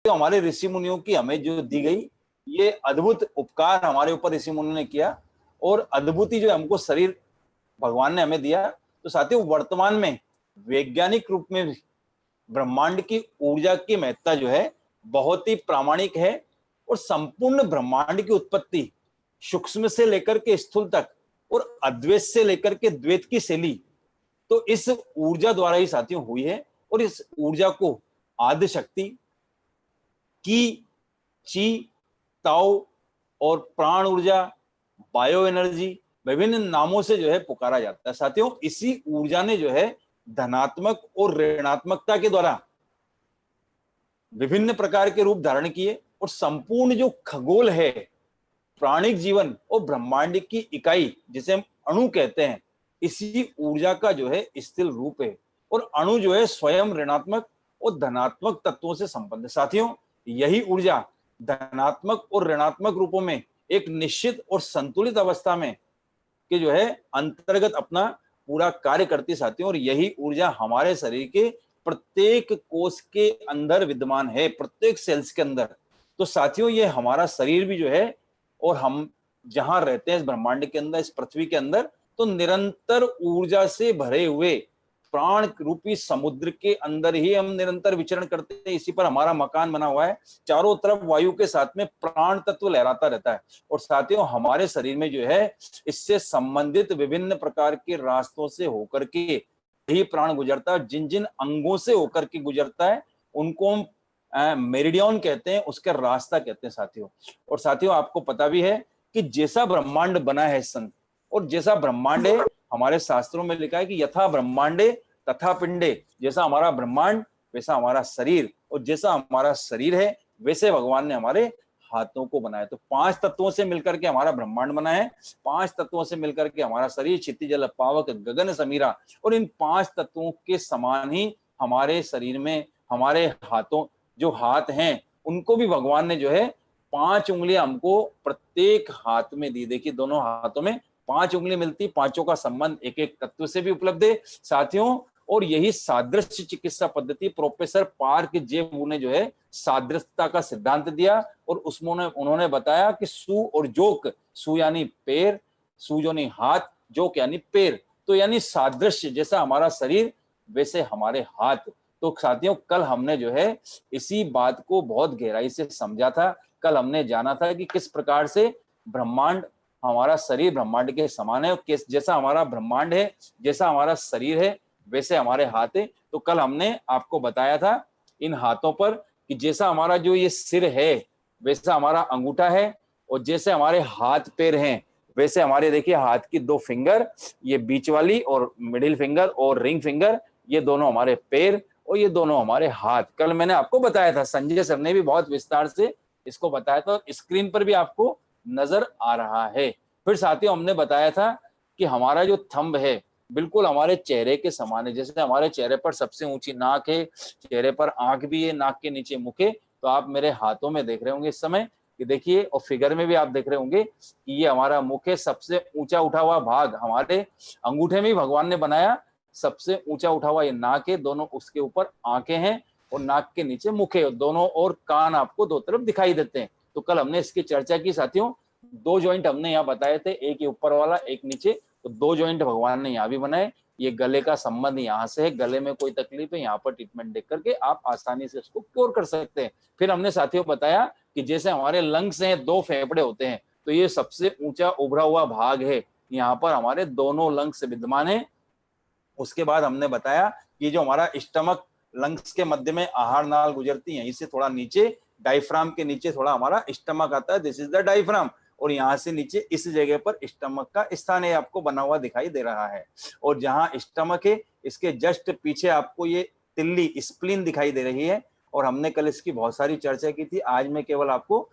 तो हमारे ऋषि मुनियों की हमें जो दी गई ये अद्भुत उपकार हमारे ऊपर ऋषि मुनियों ने किया, और अद्भुत ही जो हमको शरीर भगवान ने हमें दिया। तो साथियों, वर्तमान में वैज्ञानिक रूप में ब्रह्मांड की ऊर्जा की महत्ता जो है बहुत ही प्रामाणिक है, और संपूर्ण ब्रह्मांड की उत्पत्ति सूक्ष्म से लेकर के स्थूल तक और अद्वैत से लेकर के द्वैत की शैली तो इस ऊर्जा द्वारा ही साथियों हुई है। और इस ऊर्जा को आदि शक्ति की, ची, ताओ और प्राण ऊर्जा, बायो एनर्जी, विभिन्न नामों से जो है पुकारा जाता है। साथियों, इसी ऊर्जा ने जो है धनात्मक और ऋणात्मकता के द्वारा विभिन्न प्रकार के रूप धारण किए, और संपूर्ण जो खगोल है, प्राणिक जीवन और ब्रह्मांड की इकाई जिसे हम अणु कहते हैं, इसी ऊर्जा का जो है स्थिर रूप है। और अणु जो है स्वयं ऋणात्मक और धनात्मक तत्वों से संबंध है। साथियों, यही ऊर्जा धनात्मक और ऋणात्मक रूपों में एक निश्चित और संतुलित अवस्था में के जो है अंतर्गत अपना पूरा कार्य करती साथियों। और यही ऊर्जा हमारे शरीर के प्रत्येक कोष के अंदर विद्यमान है, प्रत्येक सेल्स के अंदर। तो साथियों, ये हमारा शरीर भी जो है, और हम जहां रहते हैं इस ब्रह्मांड के अंदर, इस पृथ्वी के अंदर, तो निरंतर ऊर्जा से भरे हुए प्राण रूपी समुद्र के अंदर ही हम निरंतर विचरण करते हैं। इसी पर हमारा मकान बना हुआ है। चारों तरफ वायु के साथ में प्राण तत्व लहराता रहता है। और साथियों, हमारे शरीर में जो है इससे संबंधित विभिन्न प्रकार के रास्तों से होकर के ही प्राण गुजरता है। जिन जिन अंगों से होकर के गुजरता है उनको हम मेरिडियन कहते हैं, उसका रास्ता कहते हैं साथियों। और साथियों, आपको पता भी है कि जैसा ब्रह्मांड बना है संत, और जैसा ब्रह्मांड है, हमारे शास्त्रों में लिखा है कि यथा ब्रह्मांडे तथा पिंडे, जैसा हमारा ब्रह्मांड वैसा हमारा शरीर, और जैसा हमारा शरीर है वैसे भगवान ने हमारे हाथों को बनाया। तो 5 तत्वों से मिलकर के हमारा ब्रह्मांड बना है, 5 तत्वों से मिलकर के हमारा शरीर, क्षिति जल पावक गगन समीरा। और इन 5 तत्वों के समान ही हमारे शरीर में हमारे हाथों, जो हाथ हैं, उनको भी भगवान ने जो है 5 उंगलियां हमको प्रत्येक हाथ में दी। देखिए, दोनों हाथों में 5 उंगली मिलती, पांचों का संबंध एक एक तत्व से भी उपलब्ध है साथियों। और यही सादृश्य चिकित्सा पद्धति प्रोफेसर पार्क जेवू ने जो है सादृश्यता का सिद्धांत दिया, और उसमें उन्होंने बताया कि सु और जोक, सु यानी पैर, सु यानी हाथ, जोक यानी पैर। तो यानी सादृश्य, जैसा हमारा शरीर वैसे हमारे हाथ। तो साथियों, कल हमने जो है इसी बात को बहुत गहराई से समझा था। कल हमने जाना था कि किस प्रकार से ब्रह्मांड, हमारा शरीर ब्रह्मांड के समान है, किस जैसा हमारा ब्रह्मांड है, जैसा हमारा शरीर है वैसे हमारे हाथ है। तो कल हमने आपको बताया था इन हाथों पर कि जैसा हमारा जो ये सिर है वैसा हमारा अंगूठा है, और जैसे हमारे हाथ पैर हैं वैसे हमारे, देखिए, हाथ की 2 फिंगर, ये बीच वाली और मिडिल फिंगर और रिंग फिंगर, ये दोनों हमारे पैर और ये दोनों हमारे हाथ। कल मैंने आपको बताया था, संजय सर ने भी बहुत विस्तार से इसको बताया था, स्क्रीन पर भी आपको नजर आ रहा है। फिर साथियों, हमने बताया था कि हमारा जो थंब है बिल्कुल हमारे चेहरे के समान है। जैसे हमारे चेहरे पर सबसे ऊंची नाक है, चेहरे पर आंख भी है, नाक के नीचे मुख है। तो आप मेरे हाथों में देख रहे होंगे इस समय कि देखिए, और फिगर में भी आप देख रहे होंगे कि ये हमारा मुख है, सबसे ऊंचा उठा हुआ भाग हमारे अंगूठे में ही भगवान ने बनाया। सबसे ऊंचा उठा हुआ ये नाक है, दोनों उसके ऊपर आंखें हैं, और नाक के नीचे मुख है, दोनों और कान आपको 2 तरफ दिखाई देते हैं। तो कल हमने इसकी चर्चा की साथियों। 2 जॉइंट हमने यहाँ बताए थे, एक ये ऊपर वाला, एक नीचे। तो 2 जॉइंट भगवान ने यहाँ भी बनाए। ये गले का संबंध यहाँ से है, गले में कोई तकलीफ है, यहाँ पर ट्रीटमेंट देख करके आप आसानी से उसको क्योर कर सकते हैं। फिर हमने साथियों बताया कि जैसे हमारे लंग्स हैं, 2 फेफड़े होते हैं, तो ये सबसे ऊंचा उभरा हुआ भाग है, यहाँ पर हमारे दोनों लंग्स विद्यमान है। उसके बाद हमने बताया कि जो हमारा स्टमक, लंग्स के मध्य में आहार नाल गुजरती है, इससे थोड़ा नीचे डायफ्राम के नीचे थोड़ा हमारा स्टमक आता है, दिस इज द डायफ्राम। और यहाँ से नीचे इस जगह पर स्टमक का स्थान है, आपको बना हुआ दिखाई दे रहा है। और जहाँ स्टमक है इसके जस्ट पीछे आपको ये तिल्ली, स्प्लीन दिखाई दे रही है। और हमने कल इसकी बहुत सारी चर्चा की थी, आज मैं केवल आपको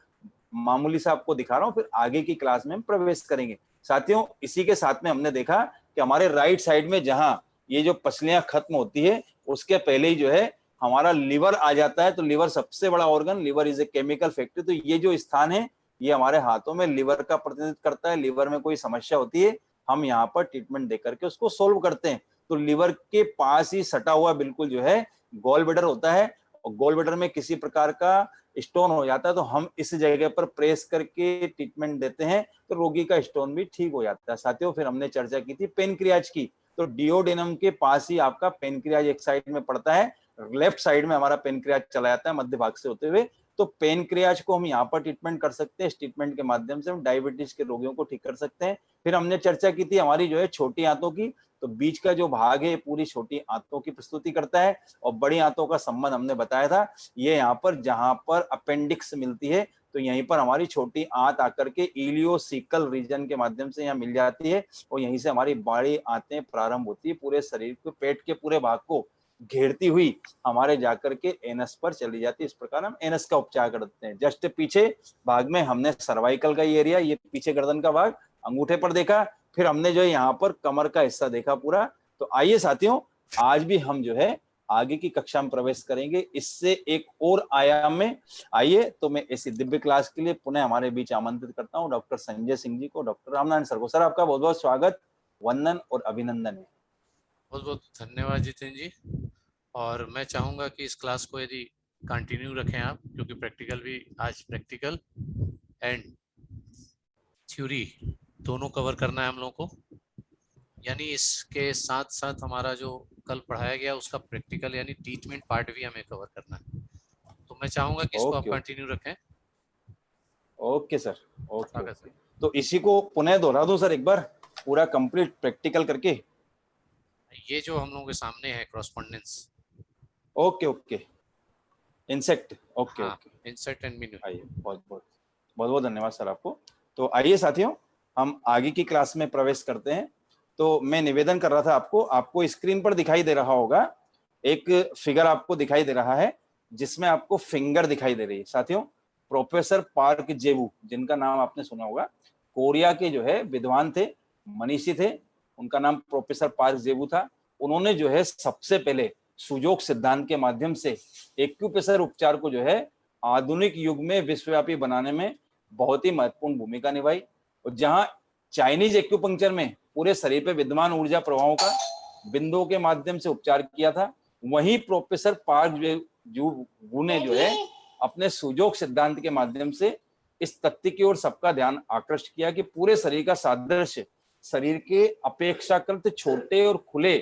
मामूली सा आपको दिखा रहा हूँ, फिर आगे की क्लास में हम प्रवेश करेंगे। साथियों, इसी के साथ में हमने देखा कि हमारे राइट साइड में जहाँ ये जो पसलियां खत्म होती है उसके पहले ही जो है हमारा लिवर आ जाता है। तो लिवर सबसे बड़ा organ, liver is a chemical factory. तो ये जो स्थान है ये हमारे हाथों में लिवर का प्रतिनिधित्व करता है। लिवर में कोई समस्या होती है, हम यहाँ पर ट्रीटमेंट देकर के उसको सोल्व करते हैं। तो लिवर के पास ही सटा हुआ बिल्कुल जो है गॉल ब्लैडर होता है, और गॉल ब्लैडर में किसी प्रकार का स्टोन हो जाता है तो हम इस जगह पर प्रेस करके ट्रीटमेंट देते हैं तो रोगी का स्टोन भी ठीक हो जाता है। साथियों, फिर हमने चर्चा की थी पेनक्रियाज की। तो डिओडेनम के पास ही आपका पेनक्रियाज एक साइड में पड़ता है, लेफ्ट साइड में हमारा पेनक्रियाज चला जाता है मध्य भाग से होते हुए। तो पेनक्रियाज को हम यहाँ पर ट्रीटमेंट कर सकते हैं। इस ट्रीटमेंट के माध्यम से हम डायबिटीज के रोगियों को ठीक कर सकते हैं। फिर हमने चर्चा की थी हमारी जो है छोटी आंतों की। तो बीच का जो भाग है पूरी छोटी आंतों की प्रस्तुति करता है और बड़ी आंतों का संबंध हमने बताया था ये यहाँ पर जहां पर अपेंडिक्स मिलती है तो यहीं पर हमारी छोटी आंत आकर के इलियोसिकल रीजन के माध्यम से यहाँ मिल जाती है और यहीं से हमारी बड़ी आंतें प्रारंभ होती है, पूरे शरीर को, पेट के पूरे भाग को घेरती हुई हमारे जाकर के एनस पर चली जाती है। इस प्रकार हम एनस का उपचार करते हैं। जस्ट पीछे भाग में हमने सर्वाइकल का ये एरिया, ये पीछे गर्दन का भाग अंगूठे पर देखा, फिर हमने जो है यहाँ पर कमर का हिस्सा देखा पूरा। तो आइए साथियों, आज भी हम जो है आगे की कक्षा में प्रवेश करेंगे इससे एक और आयाम में। आइए, तो मैं ऐसी दिव्य क्लास के लिए पुनः हमारे बीच आमंत्रित करता हूँ डॉक्टर संजय सिंह जी को, डॉक्टर रामनारायण सर को। सर, आपका बहुत बहुत स्वागत, वंदन और अभिनंदन है। बहुत बहुत धन्यवाद जितेंद्र जी। और मैं चाहूंगा कि इस क्लास को यदि कंटिन्यू रखें आप, क्योंकि प्रैक्टिकल भी आज प्रैक्टिकल एंड थ्योरी दोनों कवर करना है हम लोगों को। यानी इसके साथ साथ हमारा जो कल पढ़ाया गया उसका प्रैक्टिकल यानी ट्रीटमेंट पार्ट भी हमें कवर करना है। तो मैं चाहूंगा कि इसको आप कंटिन्यू रखें। Okay sir, okay. तो इसी को पुनः दोहरा दूं सर एक बार, पूरा कंप्लीट प्रैक्टिकल करके। ये जो हम लोगों के सामने है correspondence. Okay okay, insect, okay okay, insect and mineral. आइए, बहुत बहुत बहुत बहुत धन्यवाद सर आपको। तो आइए साथियों, हम आगे की क्लास में प्रवेश करते हैं। तो मैं निवेदन कर रहा था आपको स्क्रीन पर दिखाई दे रहा होगा एक फिगर, आपको दिखाई दे रहा है जिसमें आपको फिंगर दिखाई दे रही है। साथियों, प्रोफेसर पार्क जेवू, जिनका नाम आपने सुना होगा, कोरिया के जो है विद्वान थे, मनीषी थे, उनका नाम प्रोफेसर पार्क जेवू था। उन्होंने जो है सबसे पहले सुजोग सिद्धांत के माध्यम से एक्यूप्रेशर उपचार को जो है आधुनिक युग में विश्वव्यापी बनाने में बहुत ही महत्वपूर्ण भूमिका निभाई। और जहां चाइनीज एक्यूपंक्चर में पूरे शरीर पे विद्यमान ऊर्जा प्रभावों का बिंदुओं के माध्यम से उपचार किया था, वहीं प्रोफेसर पार्क जेवू ने जो है अपने सुजोग सिद्धांत के माध्यम से इस तथ्य की ओर सबका ध्यान आकृष्ट किया कि पूरे शरीर का सादृश्य शरीर के अपेक्षाकृत छोटे और खुले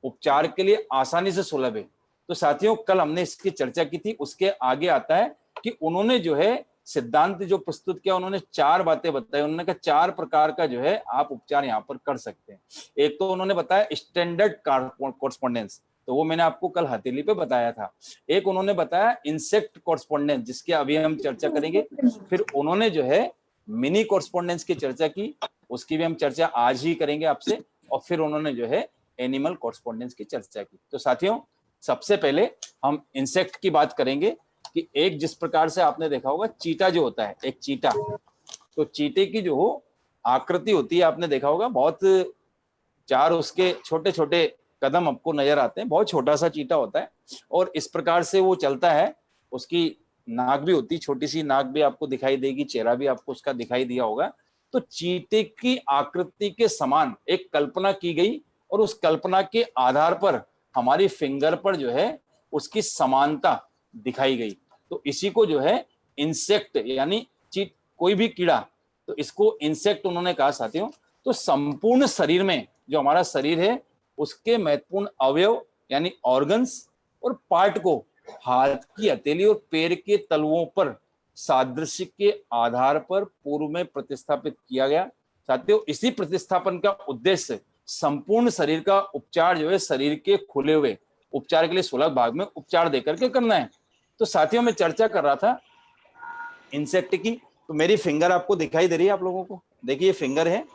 उपचार के लिए आसानी से सुलभ है। तो साथियों, कल हमने इसकी चर्चा की थी, उसके आगे आता है कि उन्होंने जो है सिद्धांत जो प्रस्तुत किया, उन्होंने चार बातें बताई। उन्होंने कहा चार प्रकार का जो है आप उपचार यहाँ पर कर सकते हैं। एक तो उन्होंने बताया स्टैंडर्ड कॉरेस्पॉन्डेंस, तो वो मैंने आपको कल हथेली पे बताया था। एक उन्होंने बताया इंसेक्ट कॉरेस्पॉन्डेंस, जिसकी अभी हम चर्चा करेंगे। फिर उन्होंने जो है मिनी कॉरेस्पॉन्डेंस की चर्चा की, उसकी भी हम चर्चा आज ही करेंगे आपसे। और फिर उन्होंने जो है एनिमल कॉरेस्पॉन्डेंस की चर्चा की। तो साथियों, सबसे पहले हम इंसेक्ट की बात करेंगे कि एक, जिस प्रकार से आपने देखा होगा चीटा जो होता है, एक चीटा, तो चीटे की जो आकृति होती है आपने देखा होगा, बहुत चार उसके छोटे छोटे कदम आपको नजर आते हैं, बहुत छोटा सा चीटा होता है और इस प्रकार से वो चलता है। उसकी नाक भी होती है, छोटी सी नाक भी आपको दिखाई देगी, चेहरा भी आपको उसका दिखाई दिया होगा। तो चीटे की आकृति के समान एक कल्पना की गई और उस कल्पना के आधार पर हमारी फिंगर पर जो है उसकी समानता दिखाई गई। तो इसी को जो है इंसेक्ट यानी कोई भी कीड़ा, तो इसको इंसेक्ट उन्होंने कहा साथियों। तो संपूर्ण शरीर में जो हमारा शरीर है उसके महत्वपूर्ण अवयव यानी ऑर्गन्स और पार्ट को हाथ की हथेली और पैर के तलुओं पर सादृश्य के आधार पर पूर्व में प्रतिस्थापित किया गया। साथियों, इसी प्रतिस्थापन का उद्देश्य संपूर्ण शरीर का उपचार जो है शरीर के खुले हुए उपचार के लिए सुलभ भाग में उपचार देकर के करना है। तो साथियों, मैं चर्चा कर रहा था इंसेक्ट की। तो मेरी फिंगर आपको दिखाई दे रही है आप लोगों को, देखिए फिंगर है।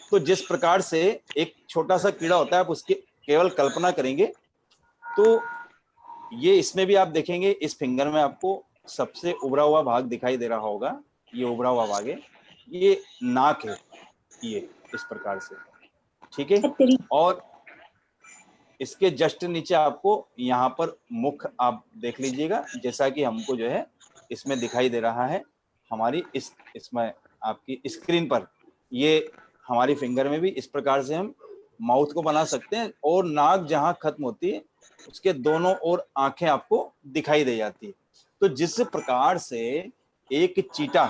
तो जिस प्रकार से एक छोटा सा कीड़ा होता है, आप उसकी केवल कल्पना करेंगे तो ये इसमें भी आप देखेंगे इस फिंगर में आपको सबसे उभरा हुआ भाग दिखाई दे रहा होगा। ये उभरा हुआ भाग है, ये नाक है, ये इस प्रकार से, ठीक है। और इसके जस्ट नीचे आपको यहाँ पर मुख आप देख लीजिएगा, जैसा कि हमको जो है इसमें दिखाई दे रहा है हमारी इसमें आपकी स्क्रीन पर। ये हमारी फिंगर में भी इस प्रकार से हम माउथ को बना सकते हैं, और नाक जहां खत्म होती है उसके दोनों ओर आंखें आपको दिखाई दे जाती है। तो जिस प्रकार से एक चीटा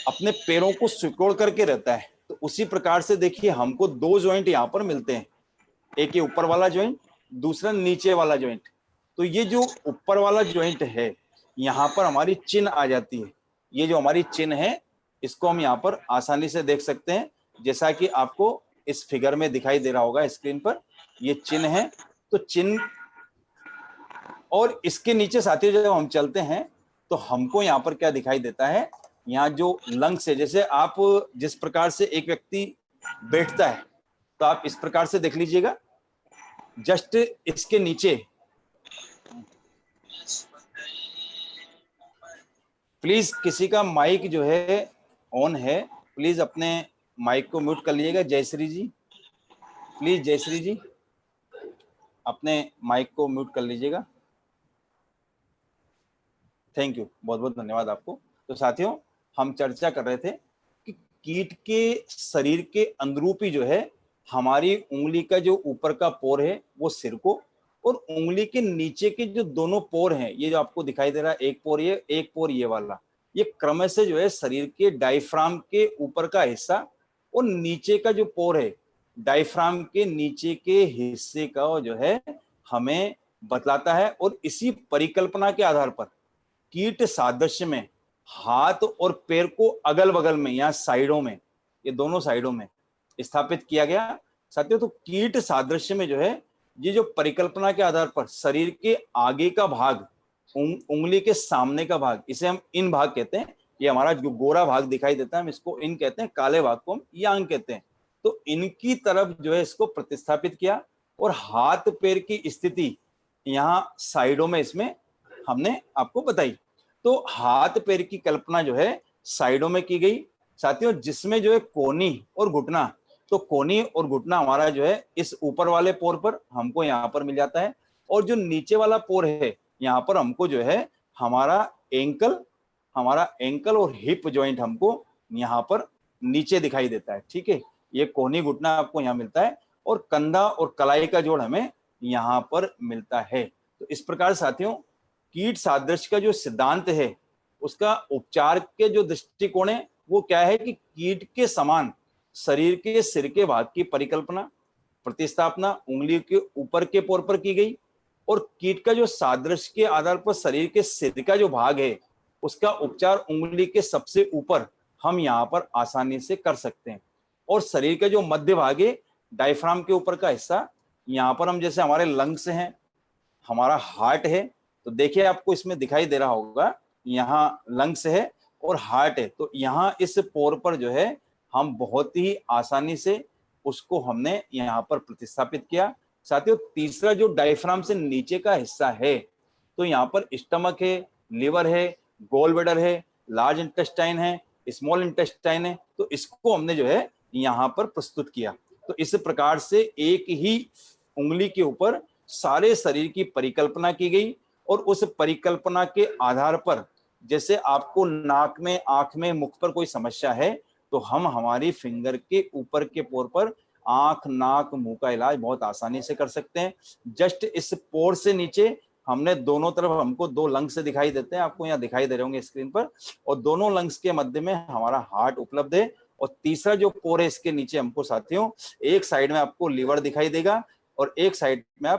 अपने पैरों को सिकोड़ करके रहता है, तो उसी प्रकार से देखिए हमको दो जॉइंट यहाँ पर मिलते हैं, एक ये ऊपर वाला जॉइंट, दूसरा नीचे वाला जॉइंट। तो ये जो ऊपर वाला जॉइंट है, यहाँ पर हमारी चिन आ जाती है। ये जो हमारी चिन है, इसको हम यहाँ पर आसानी से देख सकते हैं, जैसा कि आपको इस फिगर में दिखाई दे रहा होगा स्क्रीन पर। ये चिन है, तो चिन और इसके नीचे साथियों जब हम चलते हैं तो हमको यहाँ पर क्या दिखाई देता है, यहाँ जो लंग्स है, जैसे आप जिस प्रकार से एक व्यक्ति बैठता है, तो आप इस प्रकार से देख लीजिएगा, जस्ट इसके नीचे प्लीज किसी का माइक जो है ऑन है, प्लीज अपने माइक को म्यूट कर लीजिएगा। जयश्री जी, प्लीज जयश्री जी अपने माइक को म्यूट कर लीजिएगा। थैंक यू, बहुत बहुत धन्यवाद आपको। तो साथियों, हम चर्चा कर रहे थे कि कीट के शरीर के अंदरूपी जो है, हमारी उंगली का जो ऊपर का पोर है वो सिर को, और उंगली के नीचे के जो दोनों पोर हैं, ये जो आपको दिखाई दे रहा है, एक पोर ये, एक पोर ये वाला, ये क्रम से जो है शरीर के डायफ्राम के ऊपर का हिस्सा, और नीचे का जो पोर है डायफ्राम के नीचे के हिस्से का जो है हमें बतलाता है। और इसी परिकल्पना के आधार पर कीट सादृश्य में हाथ और पैर को अगल बगल में, या साइडों में, ये दोनों साइडों में स्थापित किया गया। साथियों, तो कीट सादृश्य में जो है, ये जो परिकल्पना के आधार पर शरीर के आगे का भाग, उंगली के सामने का भाग, इसे हम इन भाग कहते हैं। ये हमारा जो गोरा भाग दिखाई देता है, हम इसको इन कहते हैं, काले भाग को हम यांग कहते हैं। तो इनकी तरफ जो है इसको प्रतिस्थापित किया, और हाथ पैर की स्थिति यहाँ साइडों में इसमें हमने आपको बताई। तो हाथ पैर की कल्पना जो है साइडों में की गई साथियों, जिसमें जो है कोहनी और घुटना, तो कोहनी और घुटना हमारा जो है इस ऊपर वाले पोर पर हमको यहाँ पर मिल जाता है, और जो नीचे वाला पोर है यहाँ पर हमको जो है हमारा एंकल और हिप जॉइंट हमको यहाँ पर नीचे दिखाई देता है। ठीक है, ये कोहनी घुटना आपको यहाँ मिलता है, और कंधा और कलाई का जोड़ हमें यहाँ पर मिलता है। तो इस प्रकार साथियों, कीट सादृश्य का जो सिद्धांत है, उसका उपचार के जो दृष्टिकोण है वो क्या है कि कीट के समान शरीर के सिर के भाग की परिकल्पना, प्रतिस्थापना उंगली के ऊपर के पोर पर की गई, और कीट का जो सादृश्य के आधार पर शरीर के सिर का जो भाग है उसका उपचार उंगली के सबसे ऊपर हम यहाँ पर आसानी से कर सकते हैं। और शरीर का जो मध्य भाग है, डायफ्राम के ऊपर का हिस्सा, यहाँ पर हम जैसे हमारे लंग्स हैं, हमारा हार्ट है, तो देखिए आपको इसमें दिखाई दे रहा होगा, यहाँ लंग्स है और हार्ट है, तो यहाँ इस पोर पर जो है हम बहुत ही आसानी से उसको हमने यहाँ पर प्रतिस्थापित किया। साथियों, तीसरा जो डायफ्राम से नीचे का हिस्सा है, तो यहाँ पर स्टमक है, लिवर है, गोल ब्लैडर है, लार्ज इंटेस्टाइन है, स्मॉल इंटेस्टाइन है, तो इसको हमने जो है यहाँ पर प्रस्तुत किया। तो इस प्रकार से एक ही उंगली के ऊपर सारे शरीर की परिकल्पना की गई, और उस परिकल्पना के आधार पर जैसे आपको नाक में, आंख में, मुख पर कोई समस्या है, तो हम हमारी फिंगर के ऊपर के पोर पर आंख, नाक, मुंह का इलाज बहुत आसानी से कर सकते हैं। जस्ट इस पोर से नीचे हमने दोनों तरफ, हमको दो लंग्स दिखाई देते हैं, आपको यहाँ दिखाई दे रहे होंगे स्क्रीन पर, और दोनों लंग्स के मध्य में हमारा हार्ट उपलब्ध है। और तीसरा जो पोर है इसके नीचे हमको साथियों, एक साइड में आपको लीवर दिखाई देगा, और एक साइड में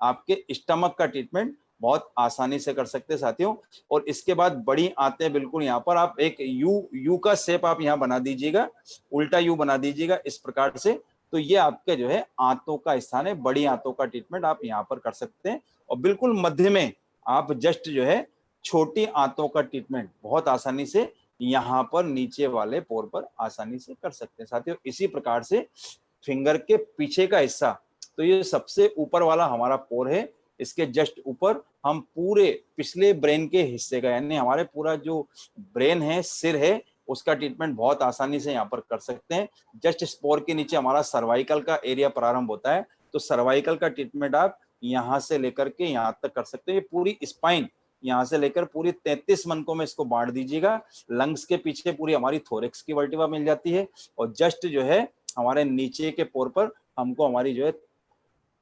आपके स्टमक का ट्रीटमेंट बहुत आसानी से कर सकते हैं साथियों। और इसके बाद बड़ी आंतें, बिल्कुल यहाँ पर आप एक यू का शेप आप यहाँ बना दीजिएगा, उल्टा यू बना दीजिएगा इस प्रकार से, तो ये आपके जो है आंतों का स्थान है। बड़ी आंतों का ट्रीटमेंट आप यहाँ पर कर सकते हैं, और बिल्कुल मध्य में आप जस्ट जो है छोटी आंतों का ट्रीटमेंट बहुत आसानी से यहाँ पर नीचे वाले पोर पर आसानी से कर सकते हैं साथियों। इसी प्रकार से फिंगर के पीछे का हिस्सा, तो ये सबसे ऊपर वाला हमारा पोर है, इसके जस्ट ऊपर हम पूरे पिछले ब्रेन के हिस्से का, यानी हमारे पूरा जो ब्रेन है, सिर है, उसका ट्रीटमेंट बहुत आसानी से यहाँ पर कर सकते हैं। जस्ट स्पोर के नीचे हमारा सर्वाइकल का एरिया प्रारंभ होता है, तो सर्वाइकल का ट्रीटमेंट आप यहाँ से लेकर के यहाँ तक कर सकते हैं। ये पूरी स्पाइन यहाँ से लेकर पूरी 33 मनकों में इसको बांट दीजिएगा। लंग्स के पीछे पूरी हमारी थोरेक्स की वर्टिब्रा मिल जाती है, और जस्ट जो है हमारे नीचे के पोर पर हमको हमारी जो है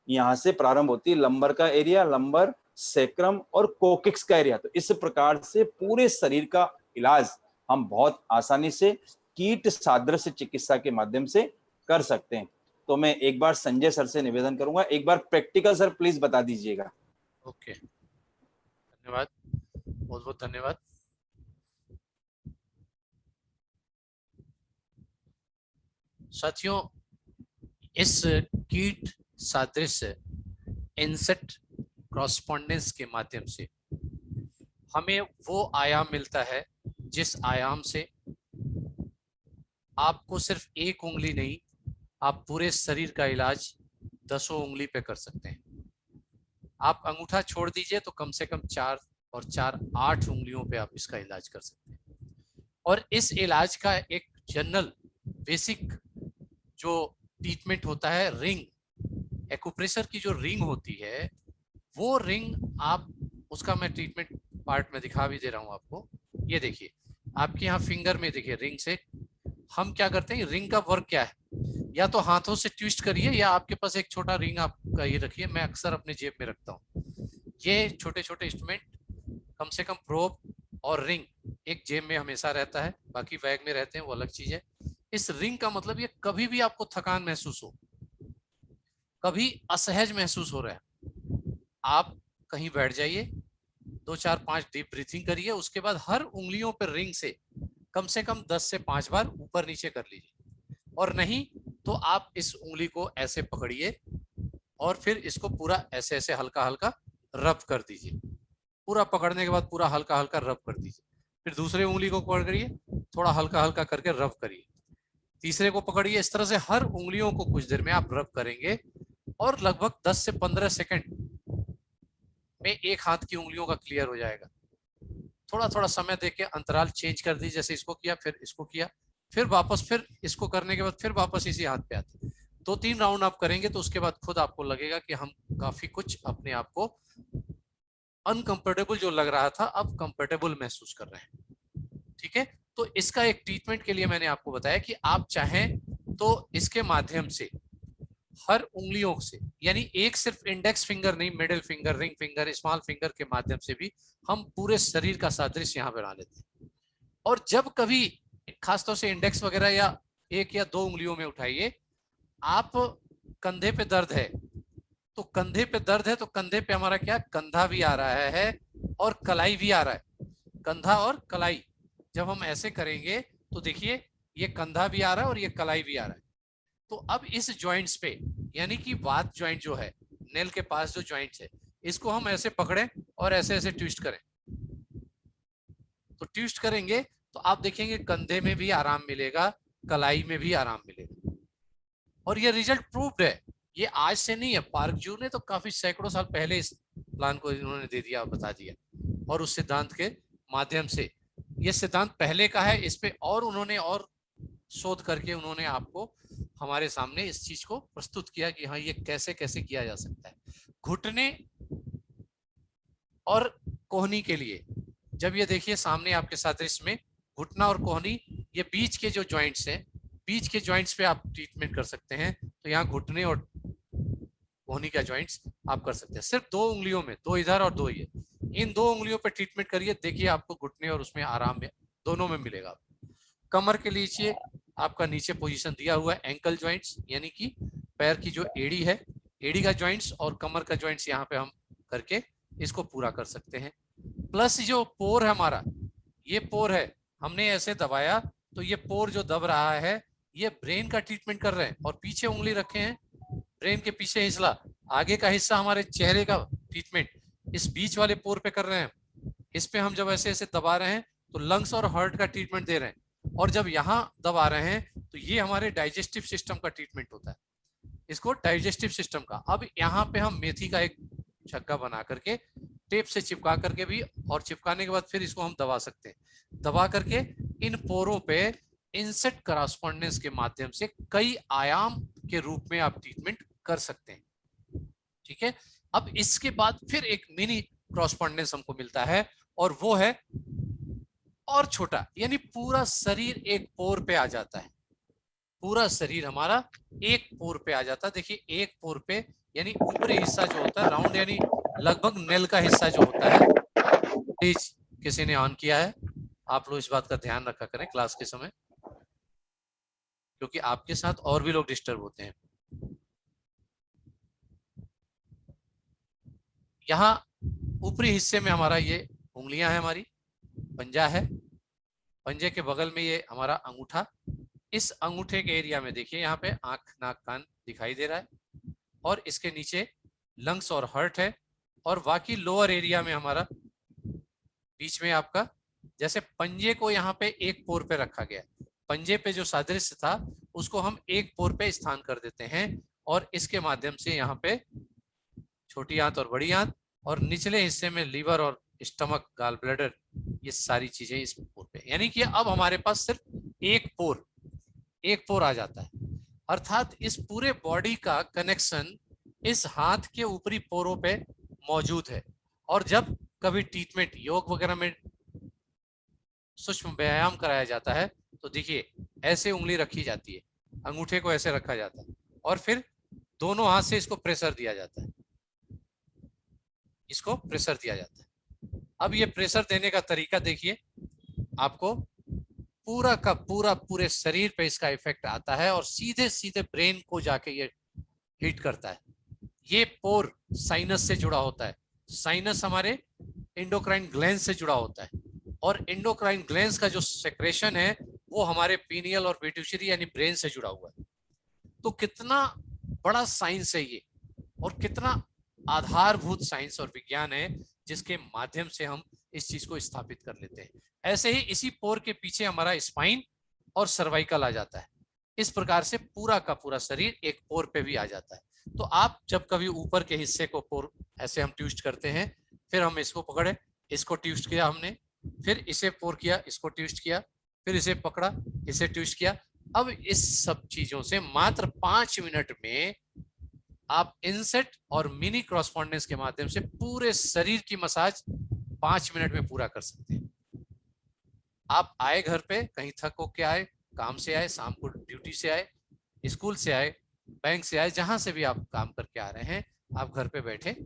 यहाँ से प्रारंभ होती है लंबर का एरिया, लंबर, सेक्रम और कोकिक्स का एरिया। तो इस प्रकार से पूरे शरीर का इलाज हम बहुत आसानी से कीट सादृश्य चिकित्सा के माध्यम से कर सकते हैं। तो मैं एक बार संजय सर से निवेदन करूंगा, एक बार प्रैक्टिकल सर प्लीज बता दीजिएगा। ओके, धन्यवाद, बहुत बहुत धन्यवाद। साथियों, इस कीट सादृश्य इंसेक्ट क्रॉसपॉन्डेंस के माध्यम से हमें वो आयाम मिलता है जिस आयाम से आपको सिर्फ एक उंगली नहीं, आप पूरे शरीर का इलाज 10 उंगली पे कर सकते हैं। आप अंगूठा छोड़ दीजिए तो कम से कम 4 और 4 8 उंगलियों पे आप इसका इलाज कर सकते हैं। और इस इलाज का एक जनरल बेसिक जो ट्रीटमेंट होता है, रिंग एक्यूप्रेशर की जो रिंग होती है, वो रिंग आप उसका मैं ट्रीटमेंट पार्ट में दिखा भी दे रहा हूं आपको। ये देखिए, आपके यहाँ फिंगर में देखिए रिंग से हम क्या करते हैं, रिंग का वर्क क्या है, या तो हाथों से ट्विस्ट करिए या आपके पास एक छोटा रिंग आपका ये रखिए, मैं अक्सर अपने जेब में रखता हूँ। ये छोटे छोटे इंस्ट्रूमेंट, कम से कम प्रोब और रिंग एक जेब में हमेशा रहता है, बाकी बैग में रहते हैं वो अलग चीज है। इस रिंग का मतलब ये कभी भी आपको थकान महसूस हो, कभी असहज महसूस हो रहा है, आप कहीं बैठ जाइए, 2 4 5 डीप ब्रीथिंग करिए, उसके बाद हर उंगलियों पर रिंग से कम 10 से 5 बार ऊपर नीचे कर लीजिए। और नहीं तो आप इस उंगली को ऐसे पकड़िए और फिर इसको पूरा ऐसे ऐसे हल्का हल्का रब कर दीजिए। पूरा पकड़ने के बाद पूरा हल्का हल्का रब कर दीजिए। फिर दूसरे उंगली को पकड़िए, थोड़ा हल्का हल्का करके रब करिए। तीसरे को पकड़िए। इस तरह से हर उंगलियों को कुछ देर में आप रब करेंगे और लगभग 10 से 15 सेकंड में एक हाथ की उंगलियों का क्लियर हो जाएगा। थोड़ा थोड़ा समय देके अंतराल चेंज कर दीजिए, जैसे इसको किया फिर इसको किया, फिर वापस, फिर इसको करने के बाद फिर वापस इसी हाथ पे आते। 2-3 राउंड आप करेंगे तो उसके बाद खुद आपको लगेगा कि हम काफी कुछ अपने आप को अनकंफर्टेबल जो लग रहा था अब कंफर्टेबल महसूस कर रहे हैं। ठीक है, तो इसका एक ट्रीटमेंट के लिए मैंने आपको बताया कि आप चाहें तो इसके माध्यम से हर उंगलियों से, यानी एक सिर्फ इंडेक्स फिंगर नहीं, middle finger, ring finger, small finger के माध्यम से भी हम पूरे शरीर का सादृश्य यहाँ बना लेते हैं। और जब कभी खासतौर से इंडेक्स वगैरह या 1 या 2 उंगलियों में उठाइए, आप कंधे पे दर्द है तो कंधे पे दर्द है तो कंधे पे हमारा क्या, कंधा भी आ रहा है और कलाई भी आ रहा है। कंधा और कलाई जब हम ऐसे करेंगे तो देखिए ये कंधा भी आ रहा है और ये कलाई भी आ रहा है। तो अब इस जॉइंट्स पे, यानी कि वात जॉइंट जो है, नेल के पास जो जॉइंट्स है, इसको हम ऐसे पकड़ें और ऐसे ऐसे ट्विस्ट करें। तो ट्विस्ट करेंगे तो आप देखेंगे कंधे में भी आराम मिलेगा, कलाई में भी आराम मिलेगा। और ये रिजल्ट प्रूव्ड है, ये आज से नहीं है। पार्क जू ने तो काफी सैकड़ों साल पहले इस प्लान को इन्होंने दे दिया, बता दिया, और उस सिद्धांत के माध्यम से, ये सिद्धांत पहले का है, इस पे और उन्होंने और शोध करके उन्होंने आपको हमारे सामने इस चीज को प्रस्तुत किया कि हाँ ये कैसे कैसे किया जा सकता है। घुटने और कोहनी के लिए, जब ये देखिए सामने आपके सादृश्य में घुटना और कोहनी, ये बीच के जो जॉइंट्स हैं, बीच के जॉइंट्स पे आप ट्रीटमेंट कर सकते हैं। तो यहाँ घुटने और कोहनी का जॉइंट्स आप कर सकते हैं सिर्फ 2 उंगलियों में, 2 इधर और 2 ये, इन 2 उंगलियों पे ट्रीटमेंट करिए, देखिए आपको घुटने और उसमें आराम में दोनों में मिलेगा। कमर के नीचे आपका नीचे पोजीशन दिया हुआ है, एंकल जॉइंट्स, यानी कि पैर की जो एड़ी है, एड़ी का जॉइंट्स और कमर का जॉइंट्स यहाँ पे हम करके इसको पूरा कर सकते हैं। प्लस जो पोर है हमारा, ये पोर है, हमने ऐसे दबाया तो ये पोर जो दब रहा है, ये ब्रेन का ट्रीटमेंट कर रहे हैं। और पीछे उंगली रखे हैं, ब्रेन के पीछे हिस्सा, आगे का हिस्सा हमारे चेहरे का ट्रीटमेंट इस बीच वाले पोर पे कर रहे हैं। इस पे हम जब ऐसे ऐसे दबा रहे हैं तो लंग्स और हार्ट का ट्रीटमेंट दे रहे हैं। और जब यहाँ दबा रहे हैं तो ये हमारे डाइजेस्टिव सिस्टम का ट्रीटमेंट होता है, इसको डाइजेस्टिव सिस्टम का। अब यहाँ पे हम मेथी का एक छक्का बना करके टेप से चिपका करके भी, और चिपकाने के बाद फिर इसको हम दबा सकते हैं। दबा करके इन पोरों पे इंसेक्ट करस्पॉन्डेंस के माध्यम से कई आयाम के रूप में आप ट्रीटमेंट कर सकते हैं। ठीक है, अब इसके बाद फिर एक मिनी क्रॉसपॉन्डेंस हमको मिलता है, और वो है और छोटा, यानी पूरा शरीर एक पोर पे आ जाता है। पूरा शरीर हमारा एक पोर पे आ जाता। देखिए एक पोर पे यानी ऊपरी हिस्सा जो होता है राउंड यानी लगभग नेल का हिस्सा जो होता है। प्लीज किसी ने ऑन किया है? आप लोग इस बात का ध्यान रखा करें क्लास के समय, क्योंकि आपके साथ और भी लोग डिस्टर्ब होते हैं। यहाँ ऊपरी हिस्से में हमारा ये उंगलियां है, हमारी पंजा है, पंजे के बगल में ये हमारा अंगूठा। इस अंगूठे के एरिया में देखिए यहाँ पे आंख नाक कान दिखाई दे रहा है, और इसके नीचे लंग्स और हार्ट है, और बाकी लोअर एरिया में हमारा बीच में आपका जैसे पंजे को यहाँ पे एक पोर पे रखा गया, पंजे पे जो सादृश्य था उसको हम एक पोर पे स्थान कर देते हैं, और इसके माध्यम से यहाँ पे छोटी आंत और बड़ी आंत, और निचले हिस्से में लीवर और स्टमक, गाल ब्लैडर, ये सारी चीजें इस पोर पे। यानी कि अब हमारे पास सिर्फ एक पोर आ जाता है, अर्थात इस पूरे बॉडी का कनेक्शन इस हाथ के ऊपरी पोरों पे मौजूद है। और जब कभी ट्रीटमेंट योग वगैरह में सूक्ष्म व्यायाम कराया जाता है तो देखिए ऐसे उंगली रखी जाती है, अंगूठे को ऐसे रखा जाता है, और फिर दोनों हाथ से इसको प्रेशर दिया जाता है, इसको प्रेशर दिया जाता है। अब ये प्रेशर देने का तरीका देखिए, आपको पूरा का पूरा पूरे शरीर पे इसका इफेक्ट आता है, और सीधे सीधे ब्रेन को जाके ये हिट करता है। ये पोर साइनस से जुड़ा होता है, साइनस हमारे एंडोक्राइन ग्लैंड से जुड़ा होता है, और एंडोक्राइन ग्लैंड का जो सेक्रेशन है वो हमारे पीनियल और पिट्यूटरी यानी ब्रेन से जुड़ा हुआ है। तो कितना बड़ा साइंस है ये, और कितना आधारभूत साइंस और विज्ञान है जिसके माध्यम से हम इस चीज को स्थापित कर लेते हैं। ऐसे ही इसी पोर के पीछे हमारा स्पाइन और सर्वाइकल आ जाता है। इस प्रकार से पूरा का पूरा शरीर एक पोर पे भी आ जाता है। तो आप जब कभी ऊपर के हिस्से को पोर ऐसे हम ट्विस्ट करते हैं, फिर हम इसको पकड़े, इसको ट्विस्ट किया हमने, फिर इसे पोर किया, इसको ट्विस्ट किया, फिर इसे पकड़ा, इसे ट्विस्ट किया। अब इस सब चीजों से मात्र 5 मिनट में आप इनसेट और मिनी क्रॉसपॉन्डेंस के माध्यम से पूरे शरीर की मसाज 5 मिनट में पूरा कर सकते हैं। आप आए घर पे, कहीं थक हो के आए, काम से आए, शाम को ड्यूटी से आए, स्कूल से आए, बैंक से आए, जहां से भी आप काम करके आ रहे हैं, आप घर पे बैठे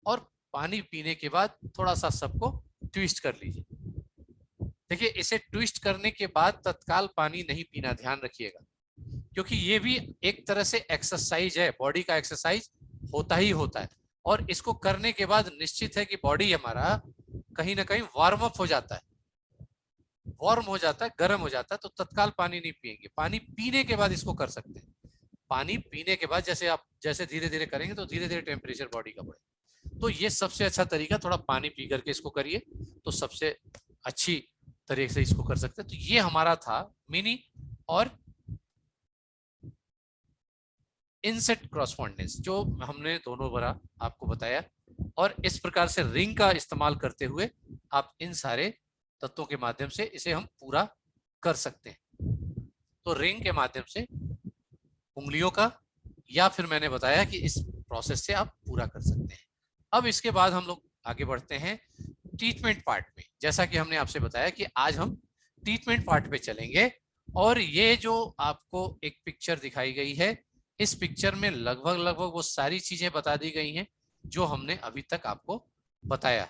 और पानी पीने के बाद थोड़ा सा सबको ट्विस्ट कर लीजिए। देखिए इसे ट्विस्ट करने के बाद तत्काल पानी नहीं पीना, ध्यान रखिएगा, क्योंकि ये भी एक तरह से एक्सरसाइज है, बॉडी का एक्सरसाइज होता ही होता है। और इसको करने के बाद निश्चित है कि बॉडी हमारा कहीं ना कहीं वार्म अप हो जाता है, वार्म हो जाता है, गर्म हो जाता है। तो तत्काल पानी नहीं पिएंगे, पानी पीने के बाद इसको कर सकते हैं। पानी पीने के बाद जैसे आप जैसे धीरे धीरे करेंगे तो धीरे धीरे टेम्परेचर बॉडी का बढ़े। तो ये सबसे अच्छा तरीका, थोड़ा पानी पी करके इसको करिए तो सबसे अच्छी तरीके से इसको कर सकते हैं। तो ये हमारा था मिनी और इनसेट क्रॉसपॉन्डेंस जो हमने दोनों बड़ा आपको बताया, और इस प्रकार से रिंग का इस्तेमाल करते हुए आप इन सारे तत्वों के माध्यम से इसे हम पूरा कर सकते हैं। तो रिंग के माध्यम से उंगलियों का, या फिर मैंने बताया कि इस प्रोसेस से आप पूरा कर सकते हैं। अब इसके बाद हम लोग आगे बढ़ते हैं ट्रीटमेंट पार्ट में। जैसा कि हमने आपसे बताया कि आज हम ट्रीटमेंट पार्ट पे चलेंगे, और ये जो आपको एक पिक्चर दिखाई गई है, इस पिक्चर में लगभग लगभग वो सारी चीजें बता दी गई हैं जो हमने अभी तक आपको बताया,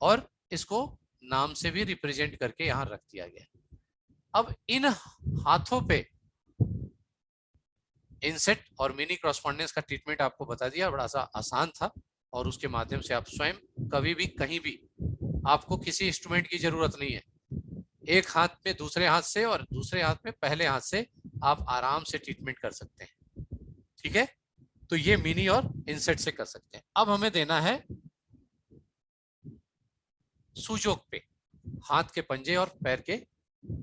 और इसको नाम से भी रिप्रेजेंट करके यहाँ रख दिया गया। अब इन हाथों पे इनसेट और मिनी क्रॉसपॉन्डेंस का ट्रीटमेंट आपको बता दिया, बड़ा सा आसान था, और उसके माध्यम से आप स्वयं कभी भी कहीं भी, आपको किसी इंस्ट्रूमेंट की जरूरत नहीं है, एक हाथ में दूसरे हाथ से और दूसरे हाथ में पहले हाथ से आप आराम से ट्रीटमेंट कर सकते हैं। ठीक है, तो ये मिनी और इंसेट से कर सकते हैं। अब हमें देना है सूजोक पे, हाथ के पंजे और पैर के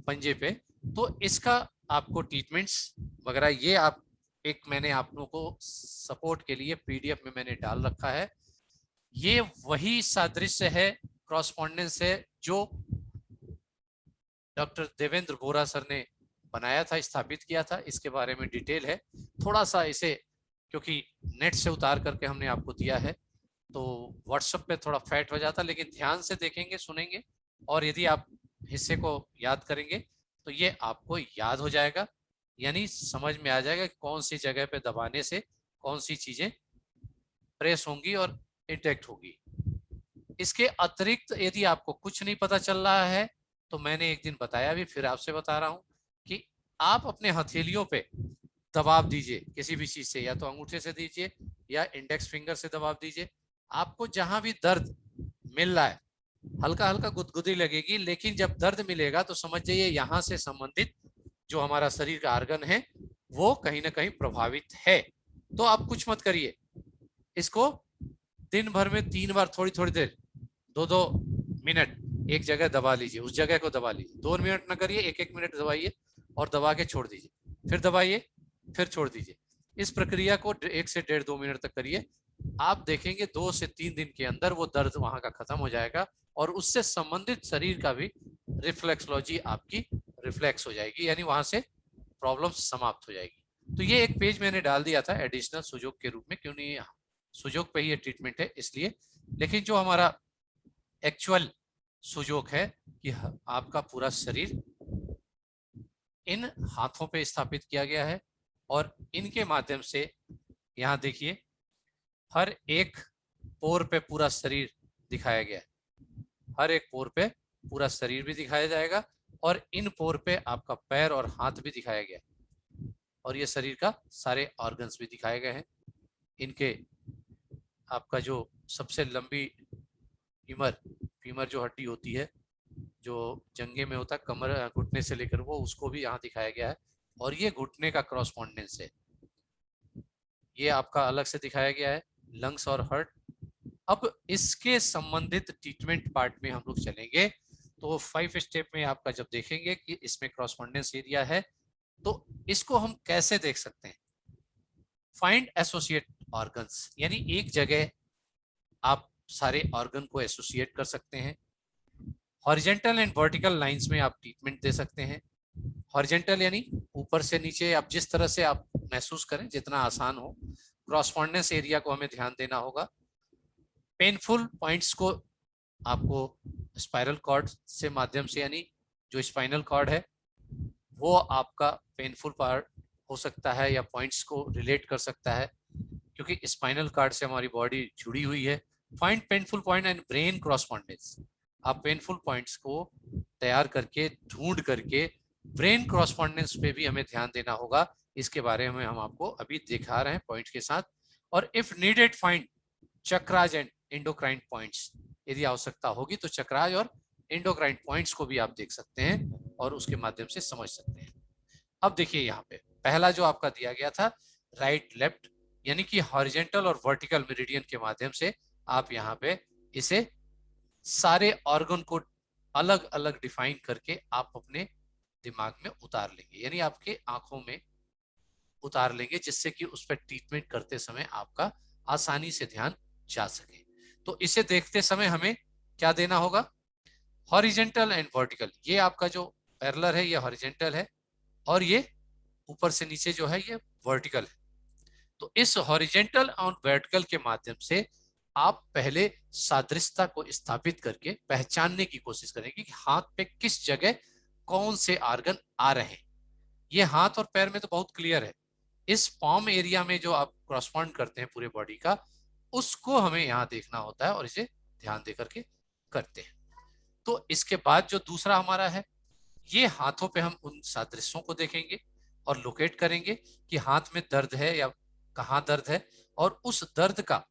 पंजे पे। तो इसका आपको ट्रीटमेंट्स वगैरह ये आप एक मैंने आप लोगों को सपोर्ट के लिए पीडीएफ में मैंने डाल रखा है। ये वही सादृश्य है, क्रॉसपॉन्डेंस है जो डॉक्टर देवेंद्र बोरा सर ने बनाया था, स्थापित किया था। इसके बारे में डिटेल है, थोड़ा सा इसे क्योंकि नेट से उतार करके हमने आपको दिया है तो व्हाट्सएप पे थोड़ा फैट हो जाता, लेकिन ध्यान से देखेंगे, सुनेंगे, और यदि आप हिस्से को याद करेंगे तो ये आपको याद हो जाएगा। यानी समझ में आ जाएगा कि कौन सी जगह पे दबाने से कौन सी चीजें प्रेस होंगी और इंटैक्ट होगी। इसके अतिरिक्त यदि आपको कुछ नहीं पता चल रहा है तो मैंने एक दिन बताया भी, फिर आपसे बता रहा हूं कि आप अपने हथेलियों पे दबाव दीजिए किसी भी चीज से, या तो अंगूठे से दीजिए या इंडेक्स फिंगर से दबाव दीजिए। आपको जहां भी दर्द मिल रहा है हल्का हल्का गुदगुदी लगेगी, लेकिन जब दर्द मिलेगा तो समझ जाइए यहाँ से संबंधित जो हमारा शरीर का आर्गन है वो कहीं ना कहीं प्रभावित है। तो आप कुछ मत करिए, इसको दिन भर में 3 बार थोड़ी थोड़ी देर 2-2 मिनट एक जगह दबा लीजिए, उस जगह को दबा लीजिए। 2 मिनट ना करिए, 1-1 मिनट दबाइए और दबा के छोड़ दीजिए, फिर दबाइए फिर छोड़ दीजिए। इस प्रक्रिया को 1 से 1.5-2 मिनट तक करिए। आप देखेंगे 2 से 3 दिन के अंदर वो दर्द वहां का खत्म हो जाएगा और उससे संबंधित शरीर का भी रिफ्लेक्सोलॉजी आपकी रिफ्लेक्स हो जाएगी, यानी वहां से प्रॉब्लम समाप्त हो जाएगी। तो ये एक पेज मैंने डाल दिया था एडिशनल सुजोग के रूप में, क्यों नहीं, सुजोग पे ही ये ट्रीटमेंट है इसलिए। लेकिन जो हमारा एक्चुअल सुजोग है कि आपका पूरा शरीर इन हाथों पे स्थापित किया गया है और इनके माध्यम से यहाँ देखिए हर एक पोर पे पूरा शरीर दिखाया गया है। हर एक पोर पे पूरा शरीर भी दिखाया जाएगा और इन पोर पे आपका पैर और हाथ भी दिखाया गया है और ये शरीर का सारे ऑर्गन्स भी दिखाए गए हैं। इनके आपका जो सबसे लंबी फीमर जो हड्डी होती है जो जंघे में होता है, कमर घुटने से लेकर वो, उसको भी यहाँ दिखाया गया है और ये घुटने का क्रॉसपोंडेंस है, ये आपका अलग से दिखाया गया है, लंग्स और हार्ट। अब इसके संबंधित ट्रीटमेंट पार्ट में हम लोग चलेंगे तो 5 स्टेप में आपका जब देखेंगे कि इसमें क्रॉसपोंडेंस एरिया है तो इसको हम कैसे देख सकते हैं। फाइंड एसोसिएट ऑर्गन्स, यानी एक जगह आप सारे ऑर्गन को एसोसिएट कर सकते हैं। हॉरिजेंटल एंड वर्टिकल लाइंस में आप ट्रीटमेंट दे सकते हैं। हॉरिजेंटल यानी ऊपर से नीचे, आप जिस तरह से आप महसूस करें जितना आसान हो। क्रॉसपोंडेंस एरिया को हमें ध्यान देना होगा। पेनफुल पॉइंट्स को आपको स्पाइरल कॉर्ड से माध्यम से, यानी जो स्पाइनल कॉर्ड है वो आपका पेनफुल पार्ट हो सकता है या पॉइंट्स को रिलेट कर सकता है क्योंकि स्पाइनल कॉर्ड से हमारी बॉडी जुड़ी हुई है। Find painful point and brain correspondence, आप पेनफुल पॉइंट्स को तैयार करके ढूंढ करके ब्रेन क्रॉसपोंडेंस पे भी हमें ध्यान देना होगा। इसके बारे में हम आपको अभी दिखा रहे हैं पॉइंट के साथ। और if needed find chakras and endocrine points, यदि आवश्यकता होगी तो चक्राज और एंडोक्राइन पॉइंट्स को भी आप देख सकते हैं और उसके माध्यम से समझ सकते हैं। अब देखिए यहाँ पे पहला जो आपका दिया गया था राइट लेफ्ट, यानी कि हॉरिजेंटल और वर्टिकल मेरिडियन के माध्यम से आप यहाँ पे इसे सारे ऑर्गन को अलग अलग डिफाइन करके आप अपने दिमाग में उतार लेंगे, यानी आपके आंखों में उतार लेंगे, जिससे कि उस पर ट्रीटमेंट करते समय आपका आसानी से ध्यान जा सके। तो इसे देखते समय हमें क्या देना होगा, हॉरिजेंटल एंड वर्टिकल, ये आपका जो पैरेलल है ये हॉरिजेंटल है और ये ऊपर से नीचे जो है ये वर्टिकल है। तो इस हॉरिजेंटल और वर्टिकल के माध्यम से आप पहले सादृश्यता को स्थापित करके पहचानने की कोशिश करेंगे कि हाथ पे किस जगह कौन से ऑर्गन आ रहे हैं। ये हाथ और पैर में तो बहुत क्लियर है, इस पॉम एरिया में जो आप क्रॉसपॉन्ड करते हैं पूरे बॉडी का, उसको हमें यहाँ देखना होता है और इसे ध्यान दे करके करते हैं। तो इसके बाद जो दूसरा हमारा है, ये हाथों पे हम उन सादृश्यों को देखेंगे और लोकेट करेंगे कि हाथ में दर्द है या कहाँ दर्द है और उस दर्द का